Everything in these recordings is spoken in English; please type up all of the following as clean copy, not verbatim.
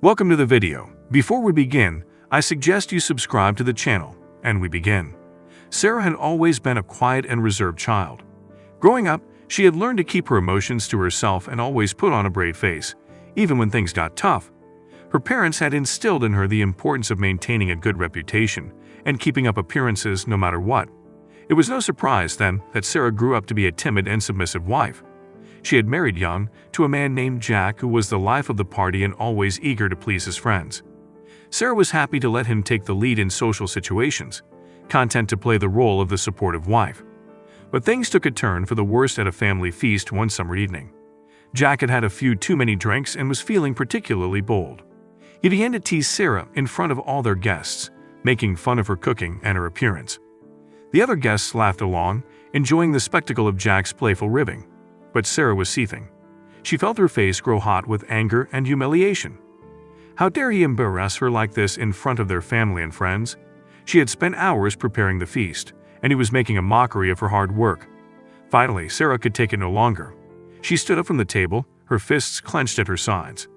Welcome to the video. Before we begin, I suggest you subscribe to the channel, and we begin. Sarah had always been a quiet and reserved child. Growing up, she had learned to keep her emotions to herself and always put on a brave face, even when things got tough. Her parents had instilled in her the importance of maintaining a good reputation and keeping up appearances no matter what. It was no surprise, then, that Sarah grew up to be a timid and submissive wife. She had married young to a man named Jack, who was the life of the party and always eager to please his friends. Sarah was happy to let him take the lead in social situations, content to play the role of the supportive wife. But things took a turn for the worse at a family feast one summer evening. Jack had had a few too many drinks and was feeling particularly bold. He began to tease Sarah in front of all their guests, making fun of her cooking and her appearance. The other guests laughed along, enjoying the spectacle of Jack's playful ribbing. But Sarah was seething. She felt her face grow hot with anger and humiliation. How dare he embarrass her like this in front of their family and friends? She had spent hours preparing the feast, and he was making a mockery of her hard work. Finally, Sarah could take it no longer. She stood up from the table, her fists clenched at her sides.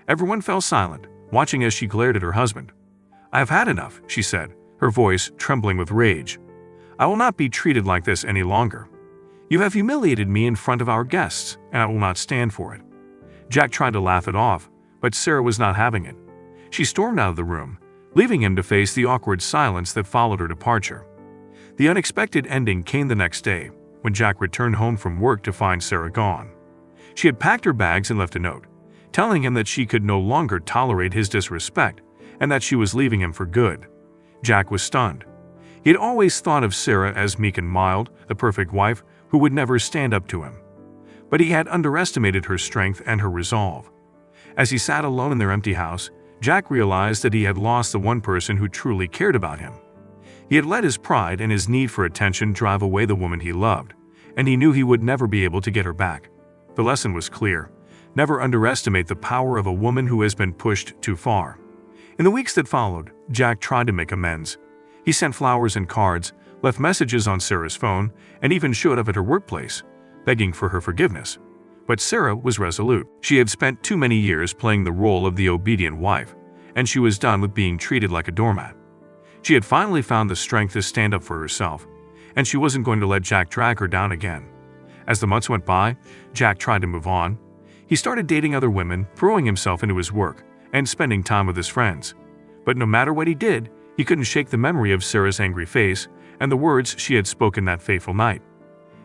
Everyone fell silent, watching as she glared at her husband. "I have had enough," she said, her voice trembling with rage. "I will not be treated like this any longer. You have humiliated me in front of our guests, and I will not stand for it." Jack tried to laugh it off, but Sarah was not having it. She stormed out of the room, leaving him to face the awkward silence that followed her departure. The unexpected ending came the next day, when Jack returned home from work to find Sarah gone. She had packed her bags and left a note, telling him that she could no longer tolerate his disrespect and that she was leaving him for good. Jack was stunned. He had always thought of Sarah as meek and mild, the perfect wife who would never stand up to him. But he had underestimated her strength and her resolve. As he sat alone in their empty house, Jack realized that he had lost the one person who truly cared about him. He had let his pride and his need for attention drive away the woman he loved, and he knew he would never be able to get her back. The lesson was clear. Never underestimate the power of a woman who has been pushed too far. In the weeks that followed, Jack tried to make amends. He sent flowers and cards, left messages on Sarah's phone, and even showed up at her workplace, begging for her forgiveness. But Sarah was resolute. She had spent too many years playing the role of the obedient wife, and she was done with being treated like a doormat. She had finally found the strength to stand up for herself, and she wasn't going to let Jack drag her down again. As the months went by, Jack tried to move on. He started dating other women, throwing himself into his work, and spending time with his friends. But no matter what he did, he couldn't shake the memory of Sarah's angry face and the words she had spoken that fateful night.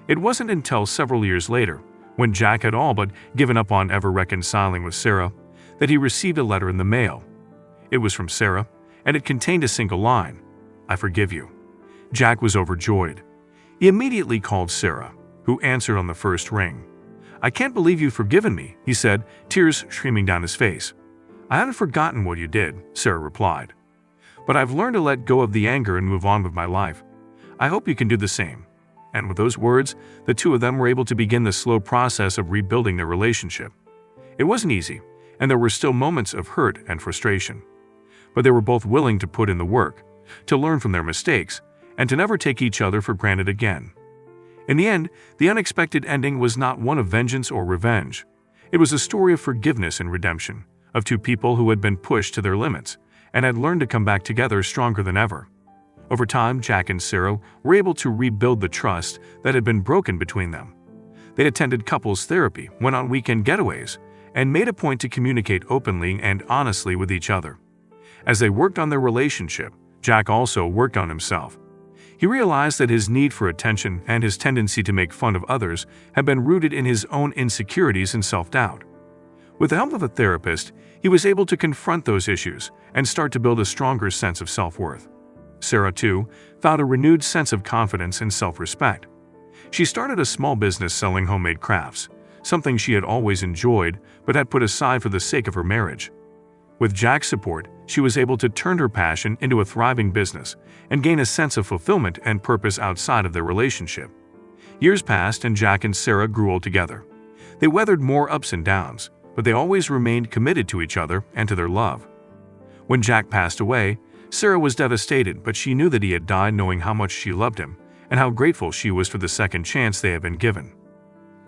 It wasn't until several years later, when Jack had all but given up on ever reconciling with Sarah, that he received a letter in the mail. It was from Sarah, and it contained a single line: "I forgive you." Jack was overjoyed. He immediately called Sarah, who answered on the first ring. "I can't believe you've forgiven me," he said, tears streaming down his face. "I haven't forgotten what you did," Sarah replied. "But I've learned to let go of the anger and move on with my life. I hope you can do the same." And with those words, the two of them were able to begin the slow process of rebuilding their relationship. It wasn't easy, and there were still moments of hurt and frustration. But they were both willing to put in the work, to learn from their mistakes, and to never take each other for granted again. In the end, the unexpected ending was not one of vengeance or revenge. It was a story of forgiveness and redemption, of two people who had been pushed to their limits and had learned to come back together stronger than ever. Over time, Jack and Sarah were able to rebuild the trust that had been broken between them. They attended couples therapy, went on weekend getaways, and made a point to communicate openly and honestly with each other. As they worked on their relationship, Jack also worked on himself. He realized that his need for attention and his tendency to make fun of others had been rooted in his own insecurities and self-doubt. With the help of a therapist, he was able to confront those issues and start to build a stronger sense of self-worth. Sarah, too, found a renewed sense of confidence and self-respect. She started a small business selling homemade crafts, something she had always enjoyed but had put aside for the sake of her marriage. With Jack's support, she was able to turn her passion into a thriving business and gain a sense of fulfillment and purpose outside of their relationship. Years passed and Jack and Sarah grew old together. They weathered more ups and downs, but they always remained committed to each other and to their love. When Jack passed away, Sarah was devastated, but she knew that he had died knowing how much she loved him and how grateful she was for the second chance they had been given.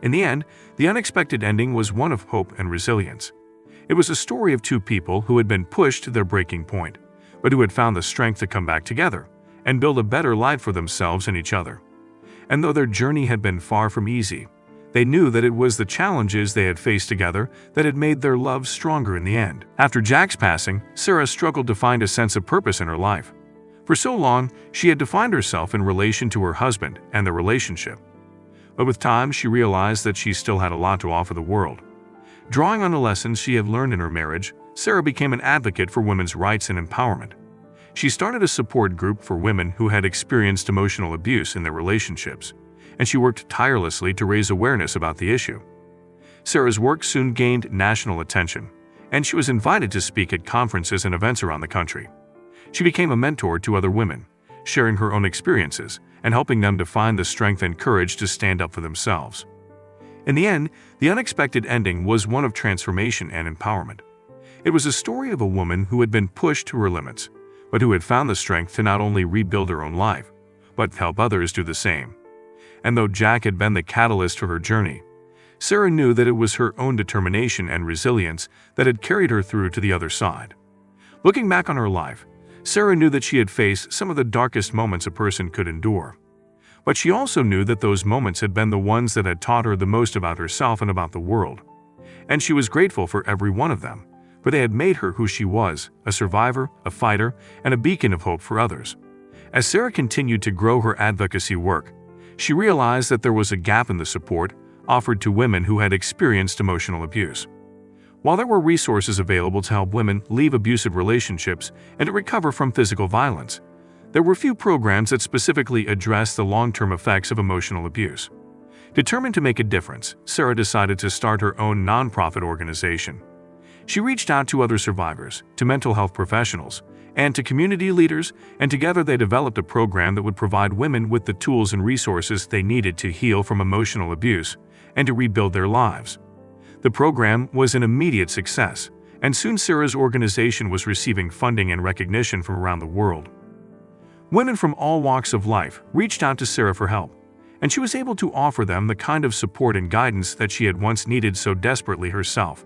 In the end, the unexpected ending was one of hope and resilience. It was a story of two people who had been pushed to their breaking point, but who had found the strength to come back together and build a better life for themselves and each other. And though their journey had been far from easy, they knew that it was the challenges they had faced together that had made their love stronger in the end. After Jack's passing, Sarah struggled to find a sense of purpose in her life. For so long, she had defined herself in relation to her husband and the relationship. But with time, she realized that she still had a lot to offer the world. Drawing on the lessons she had learned in her marriage, Sarah became an advocate for women's rights and empowerment. She started a support group for women who had experienced emotional abuse in their relationships, and she worked tirelessly to raise awareness about the issue. Sarah's work soon gained national attention, and she was invited to speak at conferences and events around the country. She became a mentor to other women, sharing her own experiences and helping them to find the strength and courage to stand up for themselves. In the end, the unexpected ending was one of transformation and empowerment. It was a story of a woman who had been pushed to her limits, but who had found the strength to not only rebuild her own life, but help others do the same. And though Jack had been the catalyst for her journey, Sarah knew that it was her own determination and resilience that had carried her through to the other side. Looking back on her life, Sarah knew that she had faced some of the darkest moments a person could endure. But she also knew that those moments had been the ones that had taught her the most about herself and about the world. And she was grateful for every one of them, for they had made her who she was, a survivor, a fighter, and a beacon of hope for others. As Sarah continued to grow her advocacy work, she realized that there was a gap in the support offered to women who had experienced emotional abuse. While there were resources available to help women leave abusive relationships and to recover from physical violence, there were few programs that specifically addressed the long-term effects of emotional abuse. Determined to make a difference, Sarah decided to start her own nonprofit organization. She reached out to other survivors, to mental health professionals, and to community leaders, and together they developed a program that would provide women with the tools and resources they needed to heal from emotional abuse and to rebuild their lives. The program was an immediate success, and soon Sarah's organization was receiving funding and recognition from around the world. Women from all walks of life reached out to Sarah for help, and she was able to offer them the kind of support and guidance that she had once needed so desperately herself.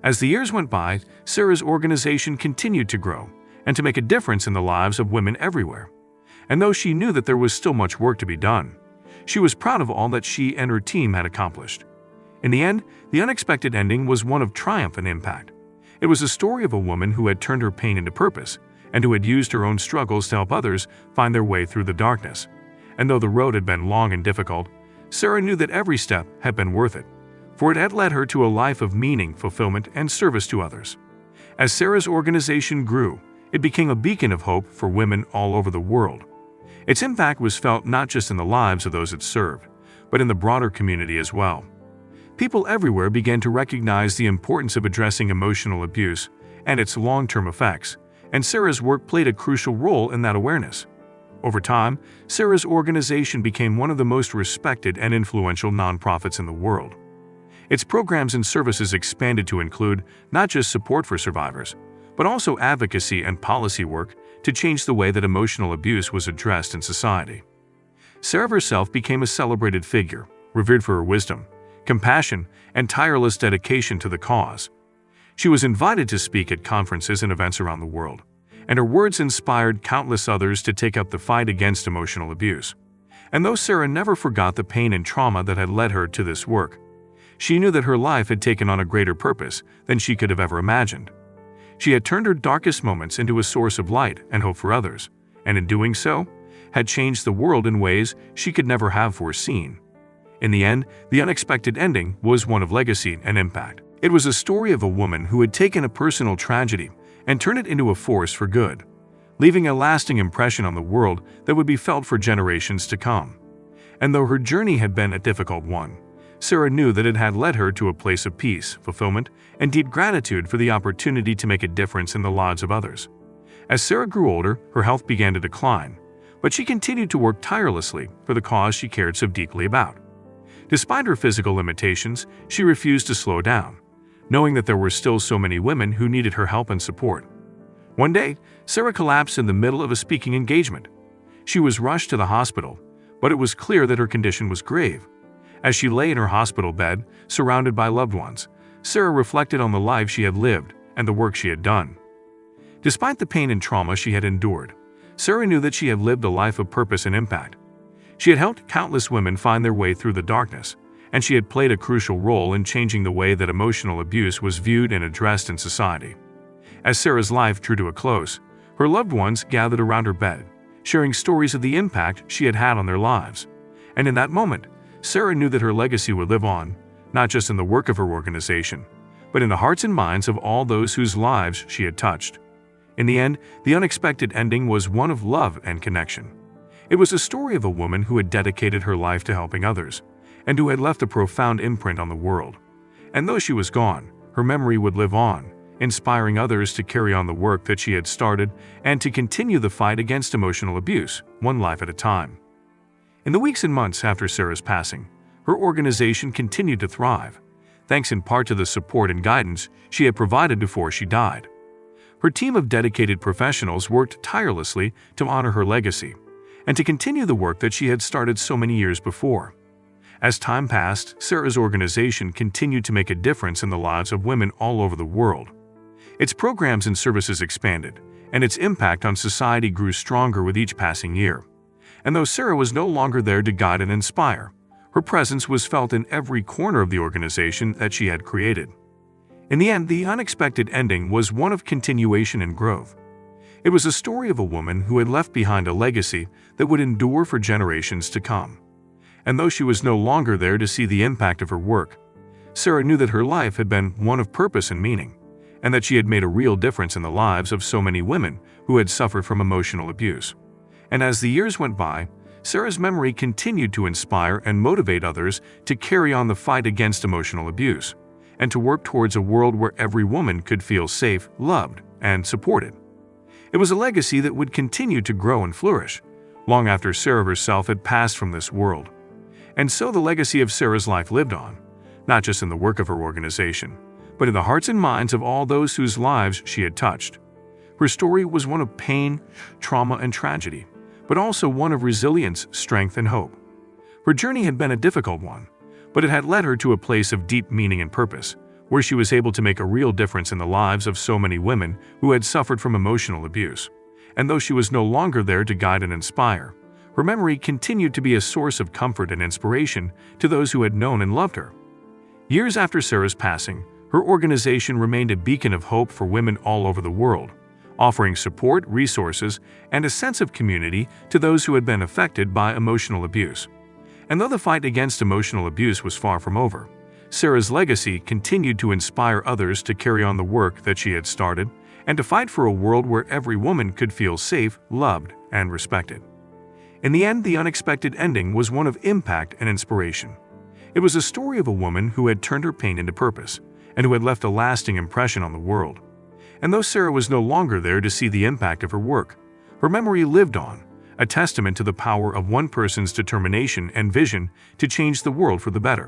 As the years went by, Sarah's organization continued to grow and to make a difference in the lives of women everywhere. And though she knew that there was still much work to be done, she was proud of all that she and her team had accomplished. In the end, the unexpected ending was one of triumph and impact. It was a story of a woman who had turned her pain into purpose and who had used her own struggles to help others find their way through the darkness. And though the road had been long and difficult, Sarah knew that every step had been worth it, for it had led her to a life of meaning, fulfillment, and service to others. As Sarah's organization grew, it became a beacon of hope for women all over the world. Its impact was felt not just in the lives of those it served, but in the broader community as well. People everywhere began to recognize the importance of addressing emotional abuse and its long-term effects, and Sarah's work played a crucial role in that awareness. Over time, Sarah's organization became one of the most respected and influential nonprofits in the world. Its programs and services expanded to include not just support for survivors, but also advocacy and policy work to change the way that emotional abuse was addressed in society. Sarah herself became a celebrated figure, revered for her wisdom, compassion, and tireless dedication to the cause. She was invited to speak at conferences and events around the world, and her words inspired countless others to take up the fight against emotional abuse. And though Sarah never forgot the pain and trauma that had led her to this work, she knew that her life had taken on a greater purpose than she could have ever imagined. She had turned her darkest moments into a source of light and hope for others, and in doing so, had changed the world in ways she could never have foreseen. In the end, the unexpected ending was one of legacy and impact. It was a story of a woman who had taken a personal tragedy and turned it into a force for good, leaving a lasting impression on the world that would be felt for generations to come. And though her journey had been a difficult one, Sarah knew that it had led her to a place of peace, fulfillment, and deep gratitude for the opportunity to make a difference in the lives of others. As Sarah grew older, her health began to decline, but she continued to work tirelessly for the cause she cared so deeply about. Despite her physical limitations, she refused to slow down, knowing that there were still so many women who needed her help and support. One day, Sarah collapsed in the middle of a speaking engagement. She was rushed to the hospital, but it was clear that her condition was grave. As she lay in her hospital bed, surrounded by loved ones, Sarah reflected on the life she had lived and the work she had done. Despite the pain and trauma she had endured, Sarah knew that she had lived a life of purpose and impact. She had helped countless women find their way through the darkness, and she had played a crucial role in changing the way that emotional abuse was viewed and addressed in society. As Sarah's life drew to a close, her loved ones gathered around her bed, sharing stories of the impact she had had on their lives. And in that moment, Sarah knew that her legacy would live on, not just in the work of her organization, but in the hearts and minds of all those whose lives she had touched. In the end, the unexpected ending was one of love and connection. It was a story of a woman who had dedicated her life to helping others, and who had left a profound imprint on the world. And though she was gone, her memory would live on, inspiring others to carry on the work that she had started and to continue the fight against emotional abuse, one life at a time. In the weeks and months after Sarah's passing, her organization continued to thrive, thanks in part to the support and guidance she had provided before she died. Her team of dedicated professionals worked tirelessly to honor her legacy and to continue the work that she had started so many years before. As time passed, Sarah's organization continued to make a difference in the lives of women all over the world. Its programs and services expanded, and its impact on society grew stronger with each passing year. And though Sarah was no longer there to guide and inspire, her presence was felt in every corner of the organization that she had created. In the end, the unexpected ending was one of continuation and growth. It was a story of a woman who had left behind a legacy that would endure for generations to come. And though she was no longer there to see the impact of her work, Sarah knew that her life had been one of purpose and meaning, and that she had made a real difference in the lives of so many women who had suffered from emotional abuse. And as the years went by, Sarah's memory continued to inspire and motivate others to carry on the fight against emotional abuse, and to work towards a world where every woman could feel safe, loved, and supported. It was a legacy that would continue to grow and flourish, long after Sarah herself had passed from this world. And so the legacy of Sarah's life lived on, not just in the work of her organization, but in the hearts and minds of all those whose lives she had touched. Her story was one of pain, trauma, and tragedy, but also one of resilience, strength, and hope. Her journey had been a difficult one, but it had led her to a place of deep meaning and purpose, where she was able to make a real difference in the lives of so many women who had suffered from emotional abuse. And though she was no longer there to guide and inspire, her memory continued to be a source of comfort and inspiration to those who had known and loved her. Years after Sarah's passing, her organization remained a beacon of hope for women all over the world, offering support, resources, and a sense of community to those who had been affected by emotional abuse. And though the fight against emotional abuse was far from over, Sarah's legacy continued to inspire others to carry on the work that she had started and to fight for a world where every woman could feel safe, loved, and respected. In the end, the unexpected ending was one of impact and inspiration. It was a story of a woman who had turned her pain into purpose and who had left a lasting impression on the world. And though Sarah was no longer there to see the impact of her work, her memory lived on, a testament to the power of one person's determination and vision to change the world for the better.